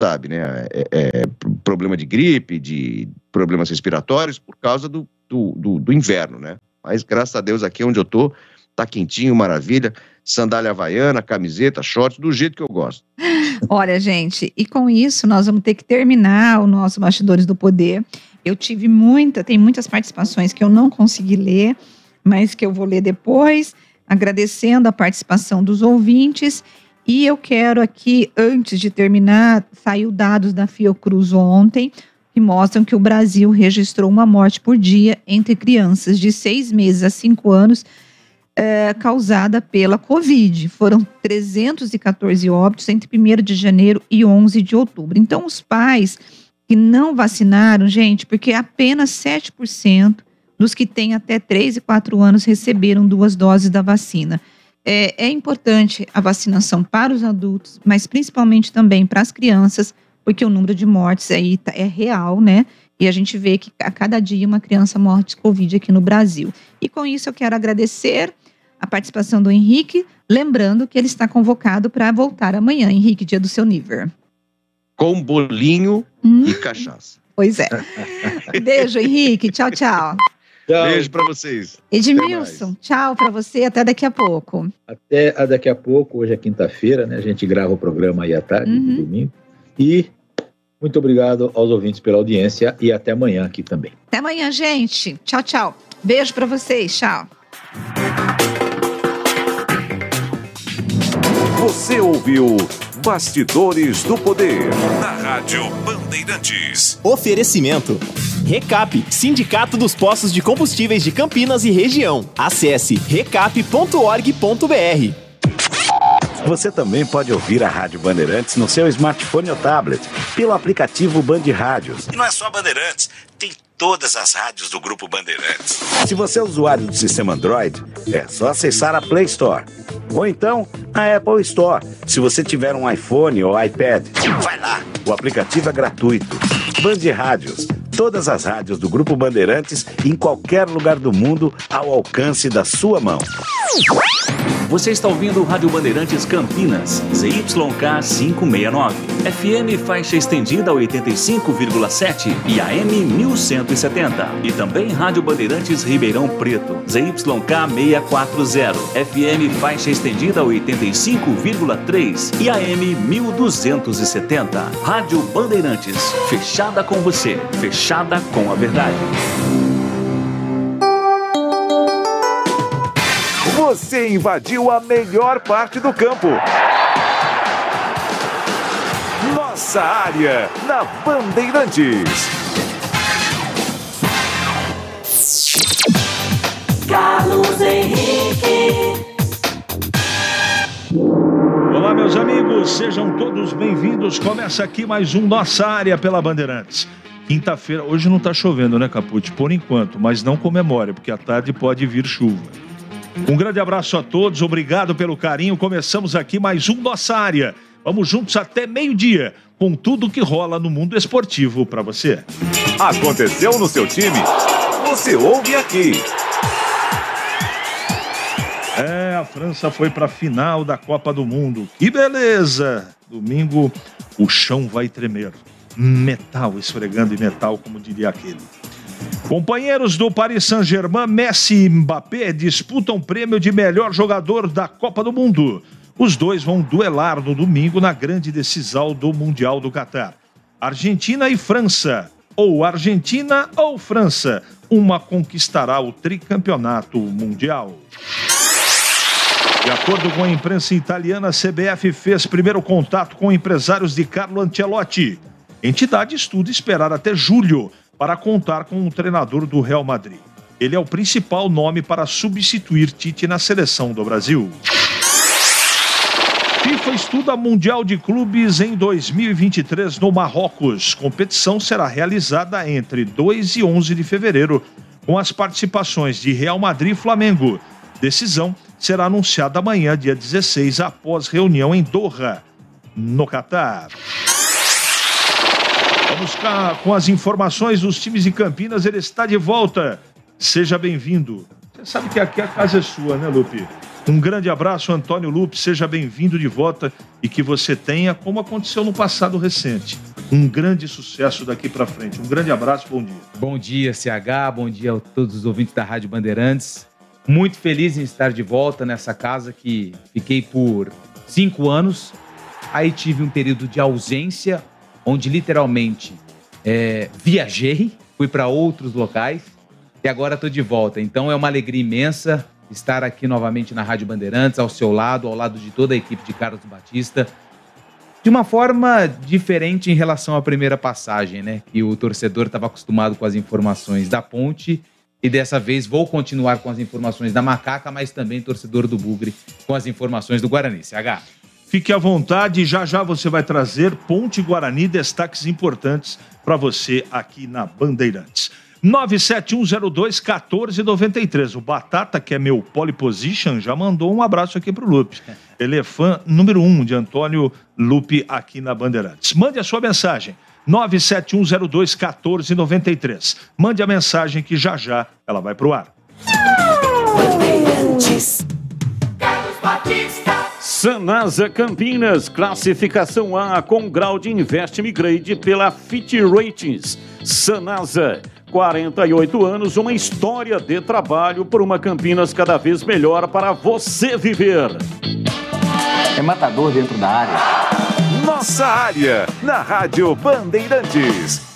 sabe, né? Problema de gripe, de problemas respiratórios por causa do inverno, né? Mas graças a Deus aqui onde eu tô, tá quentinho, maravilha, sandália havaiana, camiseta, shorts, do jeito que eu gosto. Olha, gente, e com isso nós vamos ter que terminar o nosso Bastidores do Poder. Eu tem muitas participações que eu não consegui ler, mas que eu vou ler depois, agradecendo a participação dos ouvintes. E eu quero aqui, antes de terminar, saiu dados da Fiocruz ontem, que mostram que o Brasil registrou uma morte por dia entre crianças de 6 meses a 5 anos, causada pela Covid. Foram 314 óbitos entre 1º de janeiro e 11 de outubro. Então, os pais que não vacinaram, gente, porque apenas 7% dos que têm até 3 e 4 anos receberam 2 doses da vacina. É importante a vacinação para os adultos, mas principalmente também para as crianças, porque o número de mortes aí é real, né? E a gente vê que a cada dia uma criança morre de Covid aqui no Brasil. E com isso eu quero agradecer a participação do Henrique, lembrando que ele está convocado para voltar amanhã. Henrique, dia do seu nível. Com bolinho e cachaça. Pois é. Beijo, Henrique. Tchau, tchau. Tchau. Beijo para vocês. Edmilson, tchau para você. Até daqui a pouco. Até daqui a pouco. Hoje é quinta-feira, né? A gente grava o programa aí à tarde, no domingo. E muito obrigado aos ouvintes pela audiência e até amanhã aqui também. Até amanhã, gente. Tchau, tchau. Beijo para vocês. Tchau. Você ouviu Bastidores do Poder, na Rádio Bandeirantes. Oferecimento. Recap, Sindicato dos Postos de Combustíveis de Campinas e Região. Acesse recap.org.br. Você também pode ouvir a Rádio Bandeirantes no seu smartphone ou tablet, pelo aplicativo Band Rádios. E não é só Bandeirantes, tem todas as rádios do Grupo Bandeirantes. Se você é usuário do sistema Android, é só acessar a Play Store. Ou então, a Apple Store, se você tiver um iPhone ou iPad. Vai lá! O aplicativo é gratuito. Band Rádios, todas as rádios do Grupo Bandeirantes, em qualquer lugar do mundo, ao alcance da sua mão. Você está ouvindo o Rádio Bandeirantes Campinas, ZYK 569, FM faixa estendida 85,7 e AM 1170. E também Rádio Bandeirantes Ribeirão Preto, ZYK 640, FM faixa estendida 85,3 e AM 1270. Rádio Bandeirantes, fechada com você, fechada com a verdade. Você invadiu a melhor parte do campo. Nossa área, na Bandeirantes. Carlos Henrique. Olá, meus amigos, sejam todos bem-vindos. Começa aqui mais um Nossa Área pela Bandeirantes. Quinta-feira, hoje não tá chovendo, né, Capucci? Por enquanto, mas não comemore, porque à tarde pode vir chuva. Um grande abraço a todos, obrigado pelo carinho. Começamos aqui mais um Nossa Área. Vamos juntos até meio-dia, com tudo que rola no mundo esportivo para você. Aconteceu no seu time? Você ouve aqui. A França foi para a final da Copa do Mundo. Que beleza! Domingo o chão vai tremer. Metal esfregando em metal, como diria aquele. Companheiros do Paris Saint-Germain, Messi e Mbappé disputam o prêmio de melhor jogador da Copa do Mundo. Os dois vão duelar no domingo na grande decisão do Mundial do Catar. Argentina e França, ou Argentina ou França, uma conquistará o tricampeonato mundial. De acordo com a imprensa italiana, a CBF fez primeiro contato com empresários de Carlo Ancelotti. A entidade estuda esperar até julho para contar com um treinador do Real Madrid. Ele é o principal nome para substituir Tite na seleção do Brasil. FIFA estuda Mundial de Clubes em 2023 no Marrocos. Competição será realizada entre 2 e 11 de fevereiro, com as participações de Real Madrid e Flamengo. Decisão será anunciada amanhã, dia 16, após reunião em Doha, no Catar. Vamos com as informações dos times de Campinas. Ele está de volta. Seja bem-vindo. Você sabe que aqui a casa é sua, né, Lupe? Um grande abraço, Antônio Lupe, seja bem-vindo de volta e que você tenha, como aconteceu no passado recente, um grande sucesso daqui para frente. Um grande abraço, bom dia. Bom dia, CH, bom dia a todos os ouvintes da Rádio Bandeirantes. Muito feliz em estar de volta nessa casa que fiquei por 5 anos. Aí tive um período de ausência, onde literalmente viajei, fui para outros locais e agora estou de volta. Então é uma alegria imensa estar aqui novamente na Rádio Bandeirantes, ao seu lado, ao lado de toda a equipe de Carlos Batista, de uma forma diferente em relação à primeira passagem, né? Que o torcedor estava acostumado com as informações da Ponte e dessa vez vou continuar com as informações da Macaca, mas também torcedor do Bugre com as informações do Guarani. CH. Fique à vontade, já você vai trazer Ponte Guarani, destaques importantes para você aqui na Bandeirantes. 97102-1493. O Batata, que é meu pole position, já mandou um abraço aqui pro Lupe. Ele é fã número 1 de Antônio Lupe aqui na Bandeirantes. Mande a sua mensagem. 97102-1493. Mande a mensagem que já ela vai pro ar. Sanasa Campinas, classificação A com grau de Investment Grade pela Fitch Ratings. Sanasa, 48 anos, uma história de trabalho por uma Campinas cada vez melhor para você viver. É matador dentro da área. Nossa área, na Rádio Bandeirantes.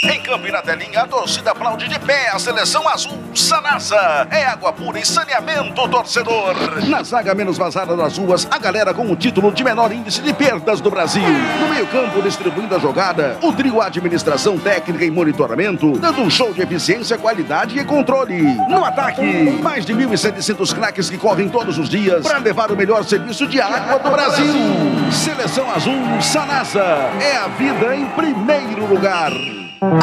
Em Campina Telinha, a torcida aplaude de pé a seleção azul Sanasa. É água pura e saneamento, torcedor. Na zaga menos vazada das ruas, a galera com o título de menor índice de perdas do Brasil. No meio-campo, distribuindo a jogada, o trio administração técnica e monitoramento, dando um show de eficiência, qualidade e controle. No ataque, mais de 1.700 craques que correm todos os dias para levar o melhor serviço de água do Brasil. Seleção azul Sanasa. É a vida em primeiro lugar.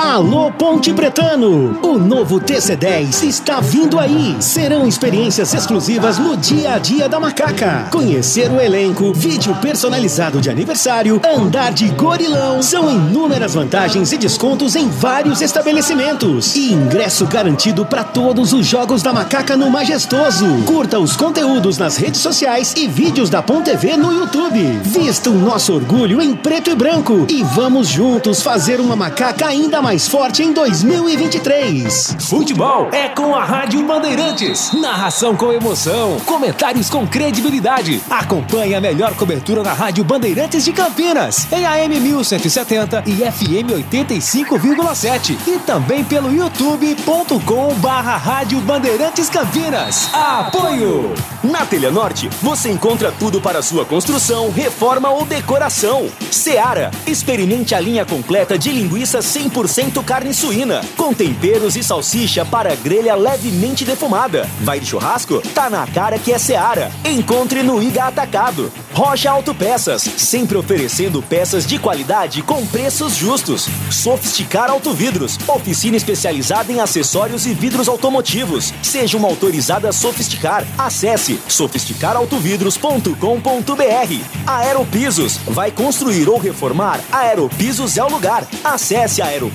Alô Ponte Pretano, o novo TC10 está vindo aí. Serão experiências exclusivas no dia a dia da Macaca. Conhecer o elenco, vídeo personalizado de aniversário, andar de gorilão. São inúmeras vantagens e descontos em vários estabelecimentos. E ingresso garantido para todos os jogos da Macaca no Majestoso. Curta os conteúdos nas redes sociais e vídeos da Ponte TV no YouTube. Vista o nosso orgulho em preto e branco e vamos juntos fazer uma Macaca ainda mais forte em 2023. Futebol é com a Rádio Bandeirantes. Narração com emoção, comentários com credibilidade. Acompanhe a melhor cobertura na Rádio Bandeirantes de Campinas, em AM 1170 e FM 85,7 e também pelo youtube.com/Rádio Bandeirantes Campinas. Apoio! Na Telha Norte, você encontra tudo para sua construção, reforma ou decoração. Seara, experimente a linha completa de linguiça 100% carne suína, com temperos e salsicha para grelha levemente defumada. Vai de churrasco? Tá na cara que é Seara. Encontre no Iga Atacado. Rocha Autopeças, sempre oferecendo peças de qualidade com preços justos. Sofisticar Autovidros, oficina especializada em acessórios e vidros automotivos. Seja uma autorizada Sofisticar. Acesse sofisticarautovidros.com.br. Aeropisos, vai construir ou reformar? Aeropisos é o lugar. Acesse aeropisos.com.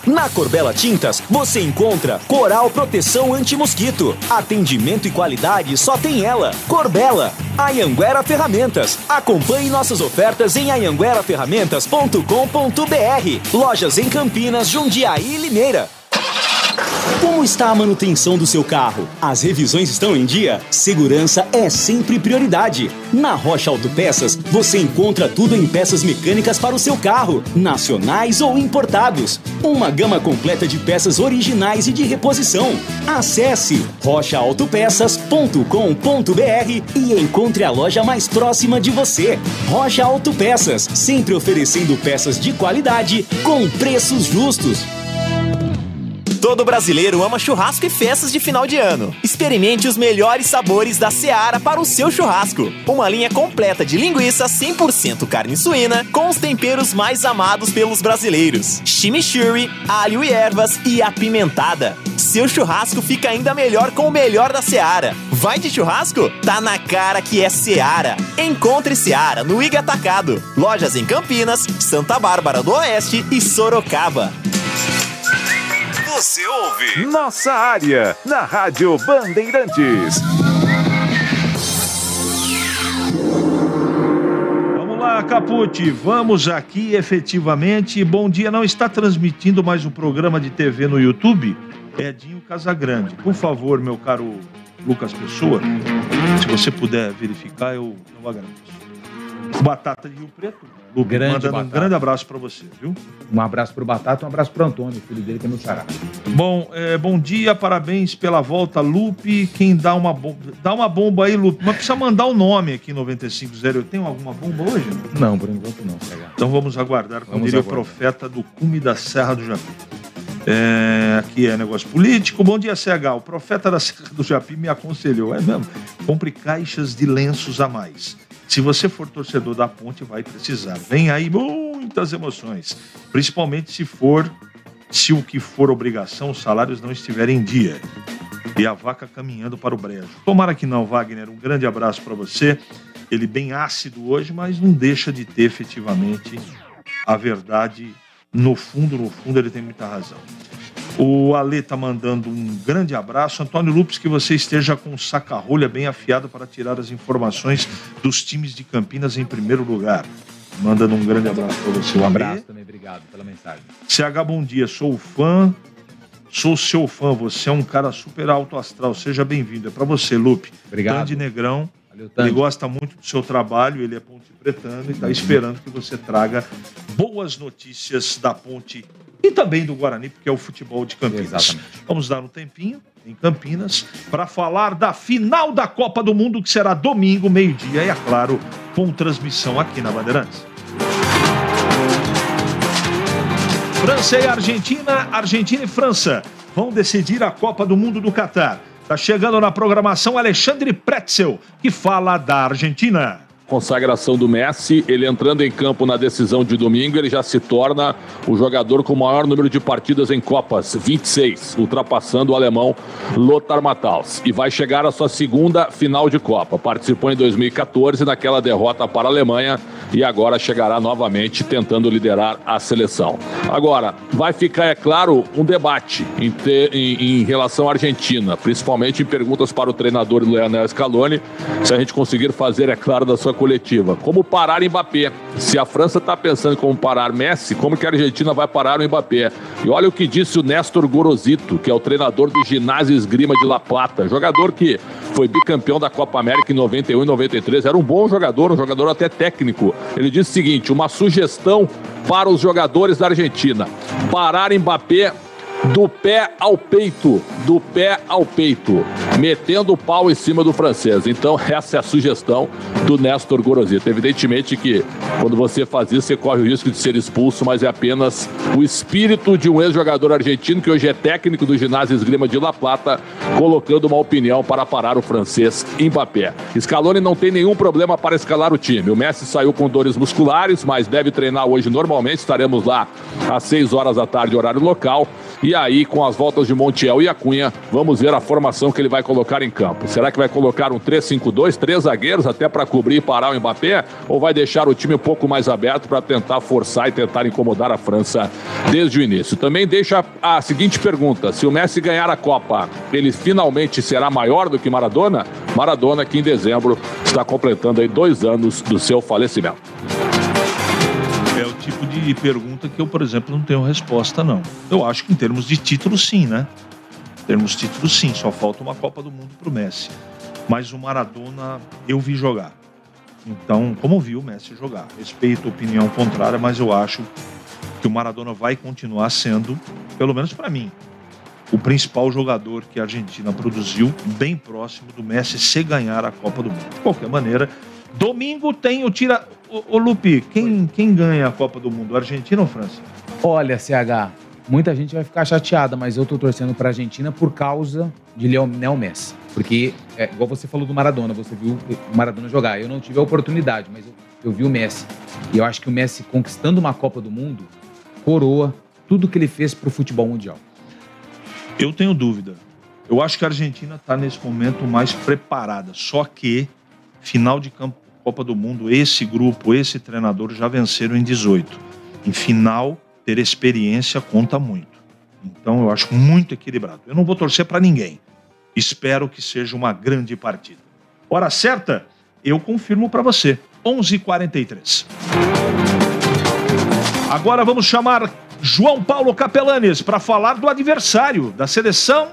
Na Corbella Tintas, você encontra Coral Proteção Anti-Mosquito. Atendimento e qualidade só tem ela. Corbella. Anhanguera Ferramentas. Acompanhe nossas ofertas em anhangueraferramentas.com.br. Lojas em Campinas, Jundiaí e Limeira. Como está a manutenção do seu carro? As revisões estão em dia? Segurança é sempre prioridade. Na Rocha Autopeças, você encontra tudo em peças mecânicas para o seu carro, nacionais ou importados. Uma gama completa de peças originais e de reposição. Acesse rochaautopeças.com.br e encontre a loja mais próxima de você. Rocha Autopeças, sempre oferecendo peças de qualidade com preços justos. Todo brasileiro ama churrasco e festas de final de ano. Experimente os melhores sabores da Seara para o seu churrasco. Uma linha completa de linguiça 100% carne suína com os temperos mais amados pelos brasileiros. Chimichurri, alho e ervas e apimentada. Seu churrasco fica ainda melhor com o melhor da Seara. Vai de churrasco? Tá na cara que é Seara. Encontre Seara no Iga Atacado. Lojas em Campinas, Santa Bárbara do Oeste e Sorocaba. Você ouve Nossa Área, na Rádio Bandeirantes. dia, Capucci. Vamos aqui efetivamente. Bom dia, não está transmitindo mais um programa de TV no YouTube? Edinho Casagrande. Por favor, meu caro Lucas Pessoa, se você puder verificar, eu agradeço. Batata de Rio Preto. Lucas, mandando um grande abraço para você, viu? Um abraço pro Batata e um abraço pro Antônio, filho dele, que é meu xará. Bom, bom dia, parabéns pela volta, Lupe. Quem dá uma bomba? Dá uma bomba aí, Lupe. Mas precisa mandar o nome aqui, 9508. Tem alguma bomba hoje? Não, por enquanto não, CH. Então vamos aguardar, como diria o profeta do cume da Serra do Japi. Aqui é negócio político. Bom dia, CH. O profeta da Serra do Japi me aconselhou. É mesmo? Compre caixas de lenços a mais. Se você for torcedor da Ponte, vai precisar. Vem aí muitas emoções. Principalmente se o que for obrigação, os salários não estiverem em dia. E a vaca caminhando para o brejo. Tomara que não, Wagner. Um grande abraço para você. Ele bem ácido hoje, mas não deixa de ter efetivamente a verdade. No fundo, ele tem muita razão. O Ale tá mandando um grande abraço. Antônio Lupes, que você esteja com o saca-rolha bem afiado para tirar as informações dos times de Campinas em primeiro lugar. Mandando um grande abraço para você. Um abraço também, obrigado pela mensagem. CH, bom dia, sou seu fã, você é um cara super alto astral, seja bem-vindo. É para você, Lupe. Obrigado. Tandy Negrão, valeu, Tandy. Ele gosta muito do seu trabalho, ele é pontepretano e está esperando que você traga boas notícias da Ponte e também do Guarani, porque é o futebol de Campinas. Exatamente. Vamos dar um tempinho em Campinas para falar da final da Copa do Mundo, que será domingo, meio-dia, e é claro, com transmissão aqui na Bandeirantes. França e Argentina e França vão decidir a Copa do Mundo do Catar. Está chegando na programação Alexandre Pretzel, que fala da Argentina. Consagração do Messi, ele entrando em campo na decisão de domingo, ele já se torna o jogador com o maior número de partidas em Copas, 26, ultrapassando o alemão Lothar Matthaus. E vai chegar à sua segunda final de Copa. Participou em 2014 naquela derrota para a Alemanha e agora chegará novamente tentando liderar a seleção. Agora, vai ficar, é claro, um debate em relação à Argentina, principalmente em perguntas para o treinador Lionel Scaloni, se a gente conseguir fazer, é claro, da sua coletiva. Como parar Mbappé? Se a França está pensando em como parar Messi, como que a Argentina vai parar o Mbappé? E olha o que disse o Néstor Gorosito, que é o treinador do Ginásio Esgrima de La Plata, jogador que foi bicampeão da Copa América em 91 e 93, era um bom jogador, um jogador até técnico. Ele disse o seguinte, uma sugestão para os jogadores da Argentina: parar Mbappé do pé ao peito, metendo o pau em cima do francês. Então essa é a sugestão do Néstor Gorosito. Evidentemente que quando você faz isso, você corre o risco de ser expulso, mas é apenas o espírito de um ex-jogador argentino, que hoje é técnico do Ginásio Esgrima de La Plata, colocando uma opinião para parar o francês Mbappé. Scaloni não tem nenhum problema para escalar o time. O Messi saiu com dores musculares, mas deve treinar hoje normalmente. Estaremos lá às 6 horas da tarde, horário local. E aí, com as voltas de Montiel e Acunha, vamos ver a formação que ele vai colocar em campo. Será que vai colocar um 3-5-2, 3 zagueiros até para cobrir e parar o Mbappé? Ou vai deixar o time um pouco mais aberto para tentar forçar e tentar incomodar a França desde o início? Também deixa a seguinte pergunta: se o Messi ganhar a Copa, ele finalmente será maior do que Maradona? Maradona, que em dezembro está completando aí 2 anos do seu falecimento. É o tipo de pergunta que eu, por exemplo, não tenho resposta, não. Eu acho que em termos de título, sim, né? Em termos de título, sim. Só falta uma Copa do Mundo pro Messi. Mas o Maradona, eu vi jogar. Então, como vi o Messi jogar? Respeito a opinião contrária, mas eu acho que o Maradona vai continuar sendo, pelo menos para mim, o principal jogador que a Argentina produziu, bem próximo do Messi se ganhar a Copa do Mundo. De qualquer maneira, domingo tem o tira... Ô Lupi, quem ganha a Copa do Mundo, Argentina ou França? Olha, CH, muita gente vai ficar chateada, mas eu tô torcendo pra Argentina por causa de Lionel Messi. Porque, igual você falou do Maradona, você viu o Maradona jogar. Eu não tive a oportunidade, mas eu vi o Messi. E eu acho que o Messi, conquistando uma Copa do Mundo, coroa tudo que ele fez pro futebol mundial. Eu tenho dúvida. Eu acho que a Argentina está nesse momento mais preparada. Só que, final de campo, Copa do Mundo, esse grupo, esse treinador já venceram em 18. Em final, ter experiência conta muito. Então, eu acho muito equilibrado. Eu não vou torcer para ninguém. Espero que seja uma grande partida. Hora certa, eu confirmo para você. 11h43. Agora vamos chamar João Paulo Capelanes para falar do adversário, da seleção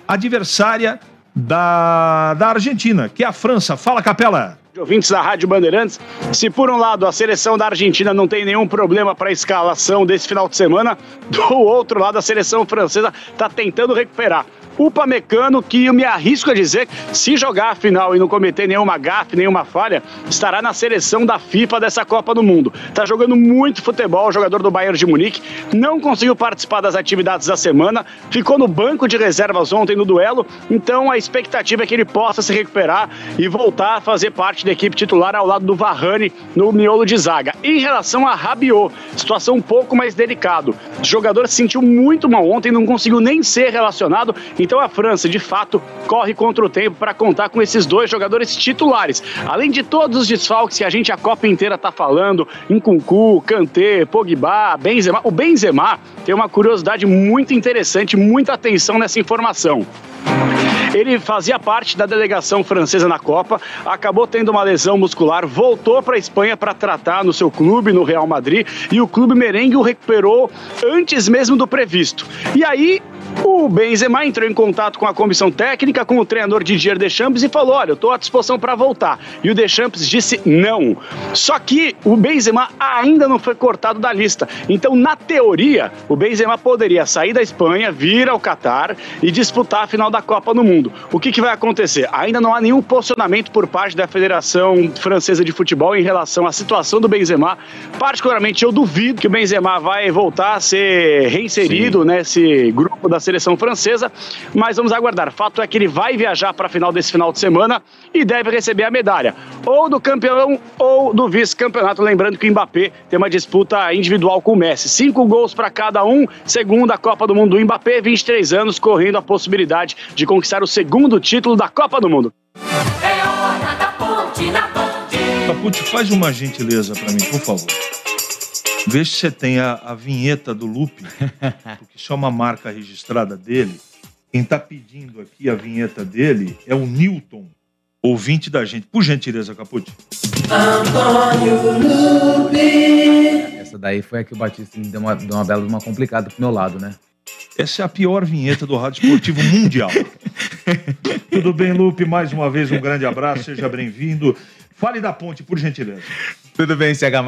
adversária da Argentina, que é a França. Fala, Capela. Ouvintes da Rádio Bandeirantes, se por um lado a seleção da Argentina não tem nenhum problema para a escalação desse final de semana, do outro lado a seleção francesa está tentando recuperar. Upamecano, que eu me arrisco a dizer, se jogar a final e não cometer nenhuma gafe, nenhuma falha, estará na seleção da FIFA dessa Copa do Mundo. Está jogando muito futebol, o jogador do Bayern de Munique, não conseguiu participar das atividades da semana, ficou no banco de reservas ontem no duelo, então a expectativa é que ele possa se recuperar e voltar a fazer parte da equipe titular ao lado do Varane no miolo de zaga. Em relação a Rabiot, situação um pouco mais delicada. O jogador se sentiu muito mal ontem, não conseguiu nem ser relacionado. Então a França, de fato, corre contra o tempo para contar com esses dois jogadores titulares. Além de todos os desfalques que a Copa inteira está falando, Nkunku, Kanté, Pogba, Benzema. O Benzema tem uma curiosidade muito interessante, muita atenção nessa informação. Ele fazia parte da delegação francesa na Copa, acabou tendo uma lesão muscular, voltou para a Espanha para tratar no seu clube, no Real Madrid, e o clube merengue o recuperou antes mesmo do previsto. E aí o Benzema entrou em contato com a comissão técnica, com o treinador Didier Deschamps e falou: olha, eu estou à disposição para voltar. E o Deschamps disse não. Só que o Benzema ainda não foi cortado da lista. Então, na teoria, o Benzema poderia sair da Espanha, vir ao Catar e disputar a final da Copa do Mundo. O que vai acontecer? Ainda não há nenhum posicionamento por parte da Federação Francesa de Futebol em relação à situação do Benzema. Particularmente, eu duvido que o Benzema vai voltar a ser reinserido nesse grupo da seleção francesa, mas vamos aguardar. Fato é que ele vai viajar para a final desse final de semana e deve receber a medalha, ou do campeão ou do vice-campeonato. Lembrando que o Mbappé tem uma disputa individual com o Messi. 5 gols para cada um, segundo a Copa do Mundo do Mbappé, 23 anos, correndo a possibilidade de conquistar o segundo título da Copa do Mundo. É hora da Ponte na Band. Capucci, faz uma gentileza para mim, por favor. Vê se você tem a vinheta do Lupe, porque isso é uma marca registrada dele. Quem está pedindo aqui a vinheta dele é o Newton, ouvinte da gente. Por gentileza, Capucci. Antônio Lupe. Essa daí foi a que o Batista deu uma bela uma complicada pro meu lado, né? Essa é a pior vinheta do Rádio Esportivo Mundial. Tudo bem, Lupe? Mais uma vez, um grande abraço, seja bem-vindo. Fale da Ponte, por gentileza. Tudo bem, CH,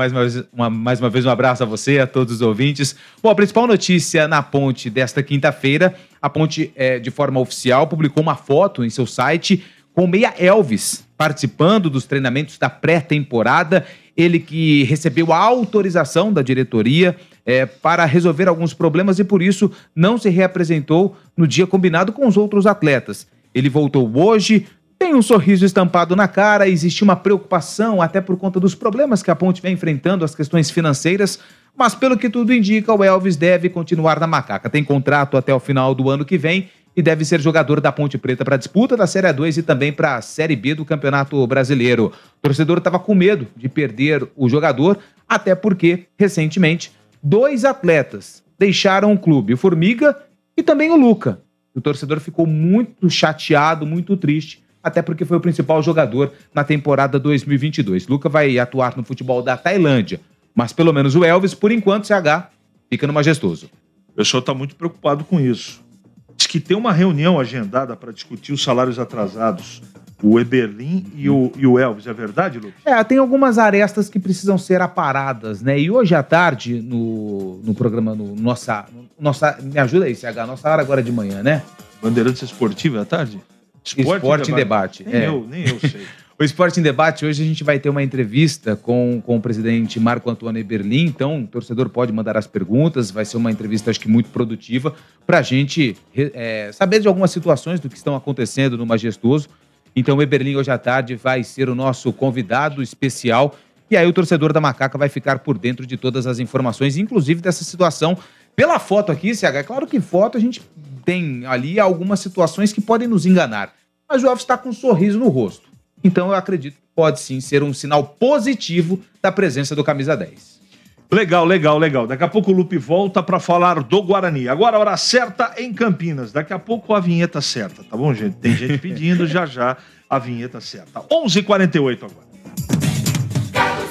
mais uma vez um abraço a você, a todos os ouvintes. Bom, a principal notícia na Ponte desta quinta-feira, a Ponte, de forma oficial, publicou uma foto em seu site com o Meia Elvis, participando dos treinamentos da pré-temporada. Ele que recebeu a autorização da diretoria para resolver alguns problemas e, por isso, não se reapresentou no dia combinado com os outros atletas. Ele voltou hoje, tem um sorriso estampado na cara, existe uma preocupação até por conta dos problemas que a Ponte vem enfrentando, as questões financeiras, mas pelo que tudo indica, o Elvis deve continuar na Macaca. Tem contrato até o final do ano que vem e deve ser jogador da Ponte Preta para a disputa da Série A2 e também para a Série B do Campeonato Brasileiro. O torcedor estava com medo de perder o jogador, até porque, recentemente, 2 atletas deixaram o clube, o Formiga e também o Luca. O torcedor ficou muito chateado, muito triste, até porque foi o principal jogador na temporada 2022. Luca vai atuar no futebol da Tailândia, mas pelo menos o Elvis, por enquanto, CH, fica no Majestoso. O pessoal está muito preocupado com isso. Diz que tem uma reunião agendada para discutir os salários atrasados. O Eberlin e o Elvis, é verdade, Lucas? Tem algumas arestas que precisam ser aparadas, né? E hoje à tarde, no programa, nossa, me ajuda aí, CH, nossa hora agora de manhã, né? Bandeirantes Esportiva à tarde? Esporte em Debate. Nem eu sei. O Esporte em Debate, hoje a gente vai ter uma entrevista com o presidente Marco Antônio Eberlin, então o torcedor pode mandar as perguntas, vai ser uma entrevista acho que muito produtiva para a gente saber de algumas situações do que estão acontecendo no Majestoso. Então o Eberlin hoje à tarde vai ser o nosso convidado especial e aí o torcedor da Macaca vai ficar por dentro de todas as informações, inclusive dessa situação. Pela foto aqui, CH, é claro que foto a gente tem ali algumas situações que podem nos enganar, mas o Elvis está com um sorriso no rosto. Então eu acredito que pode sim ser um sinal positivo da presença do Camisa 10. Legal. Daqui a pouco o Lupe volta para falar do Guarani. Agora a hora certa em Campinas. Daqui a pouco a vinheta certa, tá bom, gente? Tem gente pedindo já a vinheta certa. 11h48 agora.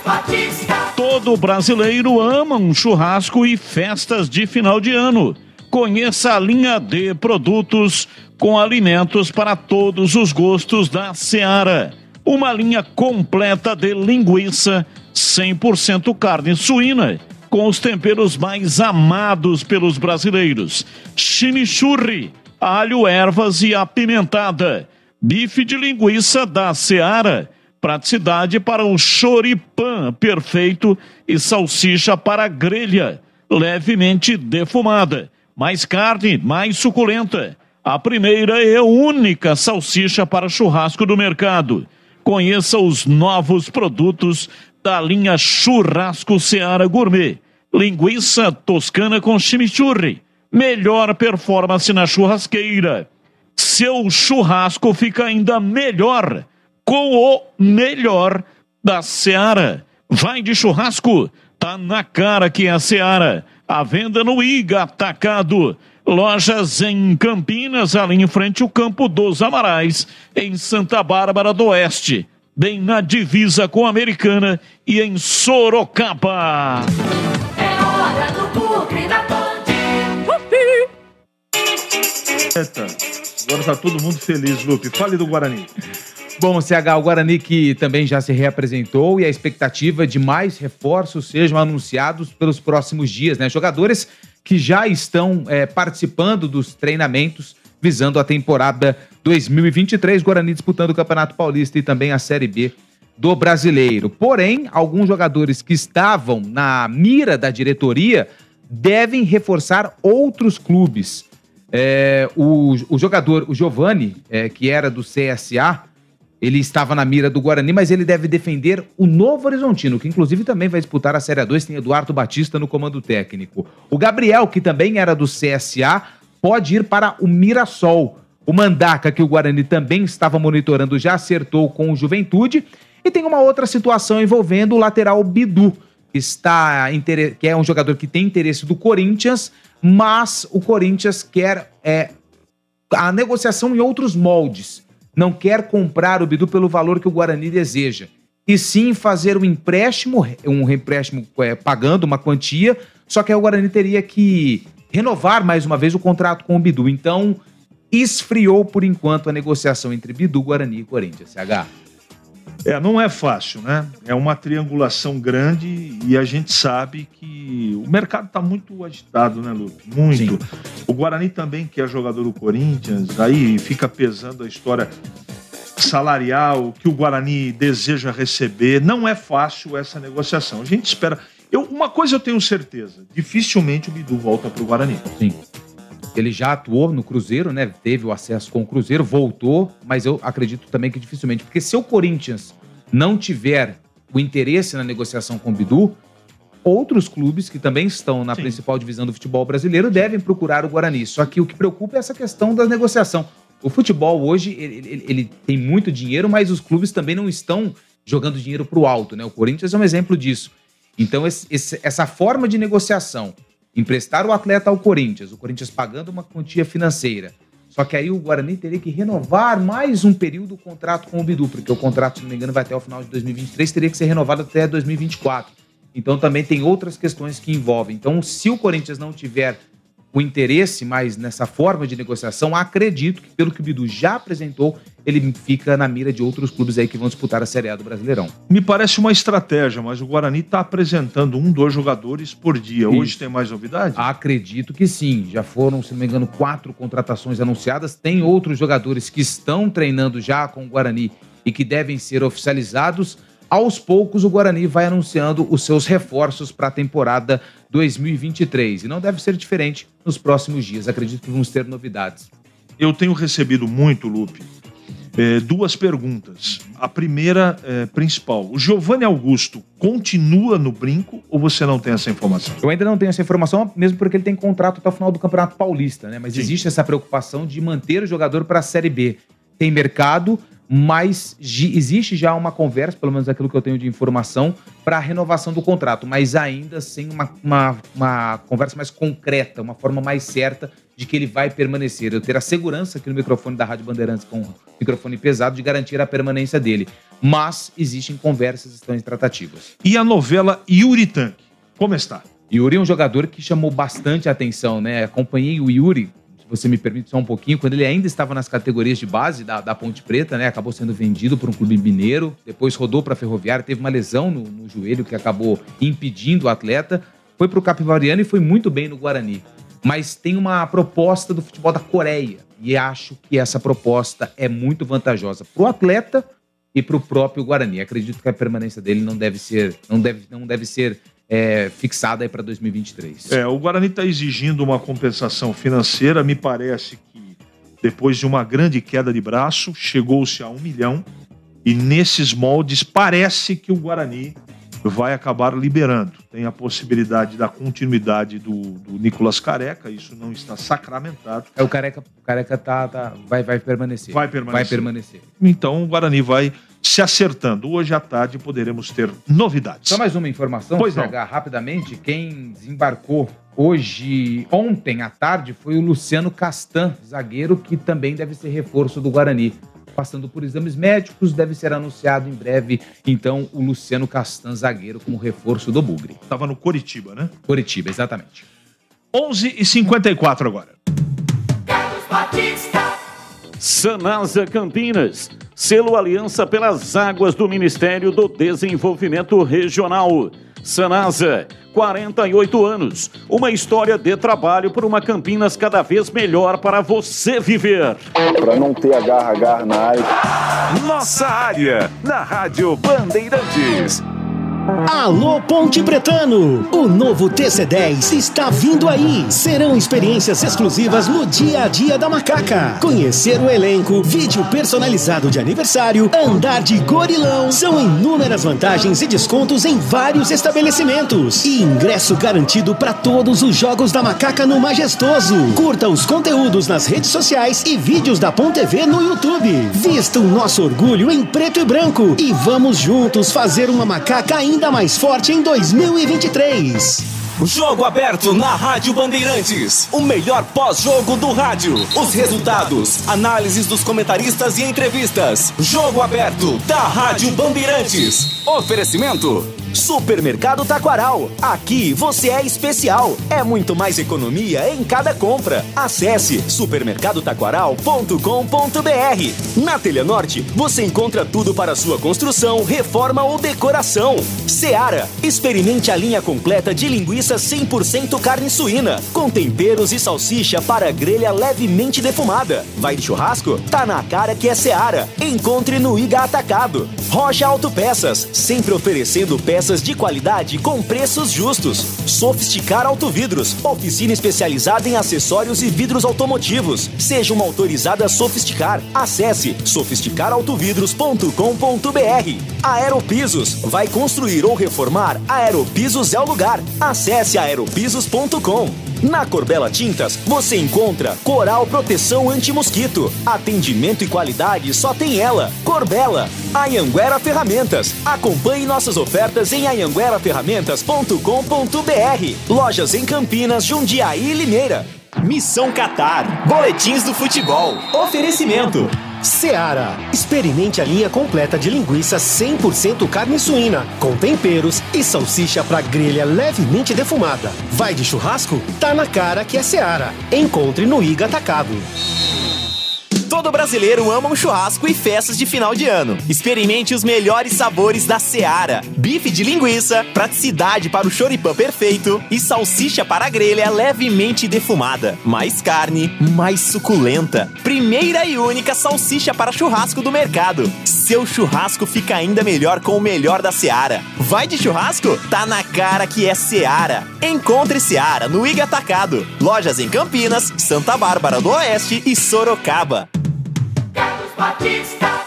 Batista. Todo brasileiro ama um churrasco e festas de final de ano. Conheça a linha de produtos com alimentos para todos os gostos da Seara. Uma linha completa de linguiça, 100% carne suína, com os temperos mais amados pelos brasileiros. Chimichurri, alho, ervas e apimentada. Bife de linguiça da Seara. Praticidade para o choripã perfeito e salsicha para grelha, levemente defumada. Mais carne, mais suculenta. A primeira e única salsicha para churrasco do mercado. Conheça os novos produtos da linha Churrasco Seara Gourmet. Linguiça toscana com chimichurri. Melhor performance na churrasqueira. Seu churrasco fica ainda melhor com o melhor da Seara. Vai de churrasco, tá na cara que é a Seara. A venda no Iga Atacado. Lojas em Campinas, ali em frente ao Campo dos Amarais, em Santa Bárbara do Oeste, bem na divisa com a Americana e em Sorocaba. É hora do Bugre na Band. Eita, agora tá todo mundo feliz, Lupe. Fale do Guarani. Bom, CH, o Guarani que também já se reapresentou e a expectativa de mais reforços sejam anunciados pelos próximos dias, né? Jogadores que já estão participando dos treinamentos visando a temporada 2023, Guarani disputando o Campeonato Paulista e também a Série B do Brasileiro. Porém, alguns jogadores que estavam na mira da diretoria devem reforçar outros clubes. O jogador, o Giovani, que era do CSA, ele estava na mira do Guarani, mas ele deve defender o Novo Horizontino, que inclusive também vai disputar a Série A2, tem Eduardo Batista no comando técnico. O Gabriel, que também era do CSA, pode ir para o Mirassol. O Mandaca, que o Guarani também estava monitorando, já acertou com o Juventude. E tem uma outra situação envolvendo o lateral Bidu, que é um jogador que tem interesse do Corinthians, mas o Corinthians quer a negociação em outros moldes. Não quer comprar o Bidu pelo valor que o Guarani deseja, e sim fazer um empréstimo pagando uma quantia, só que aí o Guarani teria que renovar mais uma vez o contrato com o Bidu. Então, esfriou por enquanto a negociação entre Bidu, Guarani e Corinthians. CH. Não é fácil, né? É uma triangulação grande e a gente sabe que o mercado está muito agitado, né, Lu? Muito. Sim. O Guarani também, que é jogador do Corinthians, aí fica pesando a história salarial que o Guarani deseja receber. Não é fácil essa negociação. A gente espera... Uma coisa eu tenho certeza, dificilmente o Bidu volta para o Guarani. Sim. Ele já atuou no Cruzeiro, né? Teve o acesso com o Cruzeiro, voltou, mas eu acredito também que dificilmente. Porque se o Corinthians não tiver o interesse na negociação com o Bidu, outros clubes que também estão na principal divisão do futebol brasileiro devem procurar o Guarani. Só que o que preocupa é essa questão da negociação. O futebol hoje, ele tem muito dinheiro, mas os clubes também não estão jogando dinheiro para o alto, né? O Corinthians é um exemplo disso. Então, essa forma de negociação, emprestar o atleta ao Corinthians, o Corinthians pagando uma quantia financeira, só que aí o Guarani teria que renovar mais um período o contrato com o Bidu, porque o contrato, se não me engano, vai até o final de 2023, teria que ser renovado até 2024. Então também tem outras questões que envolvem. Então, se o Corinthians não tiver o interesse mais nessa forma de negociação, acredito que, pelo que o Bidu já apresentou, ele fica na mira de outros clubes aí que vão disputar a Série A do Brasileirão. Me parece uma estratégia, mas o Guarani está apresentando 2 jogadores por dia. Hoje tem mais novidade? Acredito que sim. Já foram, se não me engano, 4 contratações anunciadas. Tem outros jogadores que estão treinando já com o Guarani e que devem ser oficializados. Aos poucos, o Guarani vai anunciando os seus reforços para a temporada 2023. E não deve ser diferente nos próximos dias. Acredito que vamos ter novidades. Eu tenho recebido muito, Lupe, 2 perguntas. A primeira, principal. O Giovani Augusto continua no brinco ou você não tem essa informação? Eu ainda não tenho essa informação, mesmo porque ele tem contrato até o final do Campeonato Paulista, né? Mas existe essa preocupação de manter o jogador para a Série B. Tem mercado, mas existe já uma conversa, pelo menos aquilo que eu tenho de informação, para a renovação do contrato, mas ainda sem uma conversa mais concreta, uma forma mais certa de que ele vai permanecer. Eu ter a segurança aqui no microfone da Rádio Bandeirantes, com o microfone pesado, de garantir a permanência dele. mas existem conversas, estão em tratativas. E a novela Yuri Tanque, como está? Yuri é um jogador que chamou bastante atenção, né? Acompanhei o Yuri, se você me permite só um pouquinho, quando ele ainda estava nas categorias de base da Ponte Preta, né? Acabou sendo vendido por um clube mineiro, depois rodou para a Ferroviária, teve uma lesão no joelho que acabou impedindo o atleta, foi para o Capivariano e foi muito bem no Guarani. Mas tem uma proposta do futebol da Coreia, e acho que essa proposta é muito vantajosa para o atleta e para o próprio Guarani. Acredito que a permanência dele não deve ser fixada para 2023. O Guarani está exigindo uma compensação financeira. Me parece que depois de uma grande queda de braço, chegou-se a 1 milhão. E nesses moldes, parece que o Guarani vai acabar liberando. Tem a possibilidade da continuidade do Nicolas Careca, isso não está sacramentado. O Careca vai permanecer. Vai permanecer. Então o Guarani vai se acertando. Hoje à tarde poderemos ter novidades. Só mais uma informação, pois não. Rapidamente. Quem desembarcou ontem à tarde foi o Luciano Castan, zagueiro, que também deve ser reforço do Guarani. Passando por exames médicos, deve ser anunciado em breve, então, o Luciano Castan, zagueiro, como reforço do Bugre. Estava no Coritiba, né? Coritiba, exatamente. 11h54 agora. Carlos Batista. Sanasa Campinas, selo aliança pelas águas do Ministério do Desenvolvimento Regional. Sanasa, 48 anos, uma história de trabalho por uma Campinas cada vez melhor para você viver. Para não ter agarra na área. Nossa área, na Rádio Bandeirantes. Alô Ponte Pretano, o novo TC10 está vindo aí. Serão experiências exclusivas no dia a dia da Macaca. Conhecer o elenco, vídeo personalizado de aniversário, andar de gorilão. São inúmeras vantagens e descontos em vários estabelecimentos. E ingresso garantido para todos os jogos da Macaca no Majestoso. Curta os conteúdos nas redes sociais e vídeos da Ponte TV no YouTube. Vista o nosso orgulho em preto e branco e vamos juntos fazer uma Macaca ainda mais forte em 2023. Jogo aberto na Rádio Bandeirantes. O melhor pós-jogo do rádio. Os resultados, análises dos comentaristas e entrevistas. Jogo aberto da Rádio Bandeirantes. Oferecimento: Supermercado Taquaral. Aqui você é especial. É muito mais economia em cada compra. Acesse supermercadotaquaral.com.br. Na Telha Norte, você encontra tudo para sua construção, reforma ou decoração. Seara. Experimente a linha completa de linguiça 100% carne suína, com temperos e salsicha para grelha levemente defumada. Vai de churrasco? Tá na cara que é Seara. Encontre no Iga Atacado. Rocha Autopeças, sempre oferecendo peças de qualidade com preços justos. Sofisticar Autovidros, oficina especializada em acessórios e vidros automotivos. Seja uma autorizada Sofisticar. Acesse sofisticarautovidros.com.br. Aeropisos, vai construir ou reformar? Aeropisos é o lugar. Acesse aeropisos.com. Na Corbela Tintas, você encontra Coral Proteção Anti-Mosquito. Atendimento e qualidade só tem ela. Corbela. Anhanguera Ferramentas. Acompanhe nossas ofertas em anhangueraferramentas.com.br. Lojas em Campinas, Jundiaí e Limeira. Missão Qatar. Boletins do futebol. Oferecimento: Seara. Experimente a linha completa de linguiça 100% carne suína, com temperos e salsicha para grelha levemente defumada. Vai de churrasco? Tá na cara que é Seara. Encontre no Iga Atacado. Todo brasileiro ama um churrasco e festas de final de ano. Experimente os melhores sabores da Seara. Bife de linguiça, praticidade para o choripã perfeito e salsicha para a grelha levemente defumada. Mais carne, mais suculenta. Primeira e única salsicha para churrasco do mercado. Seu churrasco fica ainda melhor com o melhor da Seara. Vai de churrasco? Tá na cara que é Seara. Encontre Seara no Iga Atacado. Lojas em Campinas, Santa Bárbara do Oeste e Sorocaba. Batista.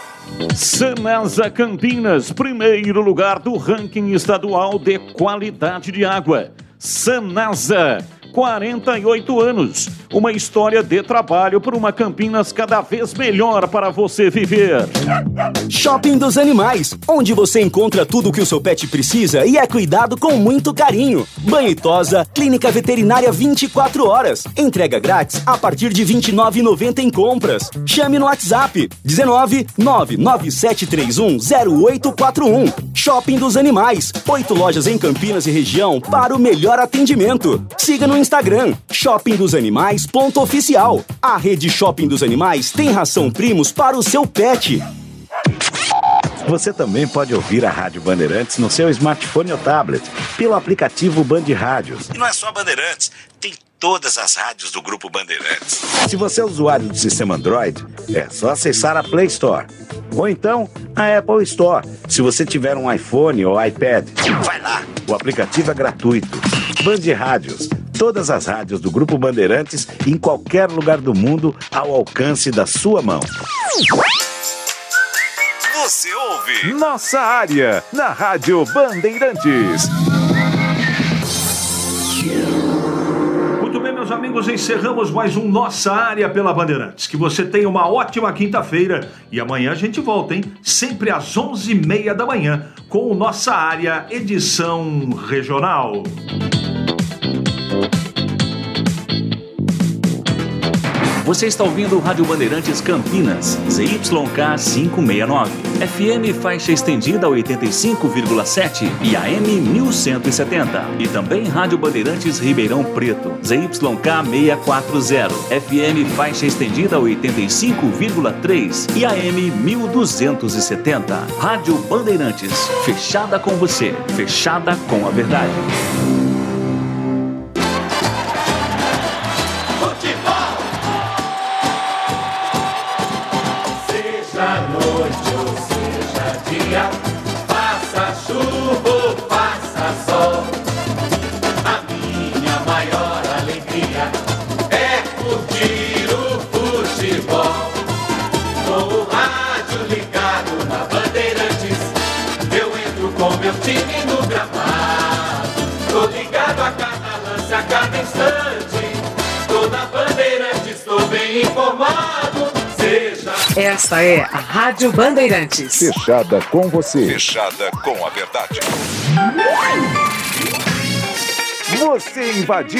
Sanasa Campinas, primeiro lugar do ranking estadual de qualidade de água. Sanasa, 48 anos. Uma história de trabalho por uma Campinas cada vez melhor para você viver. Shopping dos Animais, onde você encontra tudo o que o seu pet precisa e é cuidado com muito carinho. Banho e tosa, clínica veterinária 24 horas. Entrega grátis a partir de R$ 29,90 em compras. Chame no WhatsApp 19 99731 0841. Shopping dos Animais, 8 lojas em Campinas e região para o melhor atendimento. Siga no Instagram, shoppingdosanimais.oficial. A rede Shopping dos Animais tem ração Primos para o seu pet. Você também pode ouvir a Rádio Bandeirantes no seu smartphone ou tablet, pelo aplicativo Band Rádios. E não é só Bandeirantes, tem todas as rádios do Grupo Bandeirantes. Se você é usuário do sistema Android, é só acessar a Play Store. Ou então, a Apple Store, se você tiver um iPhone ou iPad. Vai lá! O aplicativo é gratuito. Band Rádios, todas as rádios do Grupo Bandeirantes em qualquer lugar do mundo ao alcance da sua mão. Você ouve Nossa Área, na Rádio Bandeirantes. Muito bem, meus amigos, encerramos mais um Nossa Área pela Bandeirantes. Que você tenha uma ótima quinta-feira e amanhã a gente volta, hein? Sempre às 11h30 da manhã com o Nossa Área, edição regional. Você está ouvindo o Rádio Bandeirantes Campinas, ZYK 569, FM faixa estendida 85,7 e AM 1170. E também Rádio Bandeirantes Ribeirão Preto, ZYK 640, FM faixa estendida 85,3 e AM 1270. Rádio Bandeirantes, fechada com você, fechada com a verdade. Faça chuva ou faça sol, a minha maior alegria é curtir o futebol. Com o rádio ligado na Bandeirantes, eu entro com meu time no gramado. Tô ligado a cada lance, a cada instante. Tô na Bandeirantes, tô bem informado. Esta é a Rádio Bandeirantes. Fechada com você. Fechada com a verdade. Você invadiu